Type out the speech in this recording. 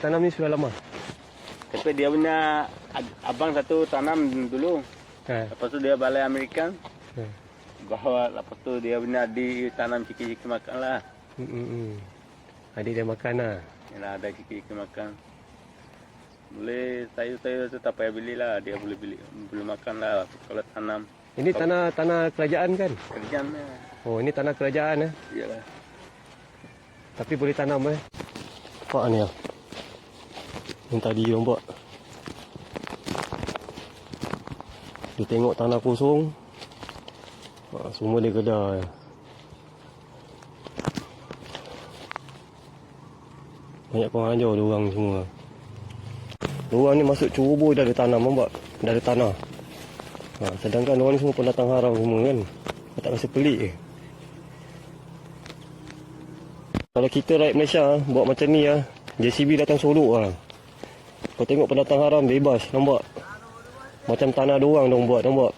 Tanam ni sudah lama. Tapi dia punya abang satu tanam dulu. Ha. Lepas tu dia balik Amerika. Ha. Bawa lepas tu dia punya adik tanam ciki-ciki makan lah. Adik dia makan lah. Yalah, ada ciki-ciki makan. Boleh sayur-sayur tu tak payah belilah. Dia boleh makan lah kalau tanam. Ini tanah kerajaan kan? Kerjaan lah. Oh, ini tanah kerajaan eh. Iyalah. Tapi boleh tanam eh. Nampak ni ah. Yang tadi nampak. Dia tengok tanah kosong. Semua dia kedah. Banyak orang ajar diorang ni semua. Diorang ni masuk ceroboh dah ada tanam, nampak? Dah ada tanah. Sedangkan diorang ni semua pendatang haram semua kan. Tak rasa pelik ke? Kalau kita rakyat Malaysia buat macam ni JCB datang sorok Kau tengok pendatang haram bebas, nampak? Macam tanah diorang dong buat, nampak?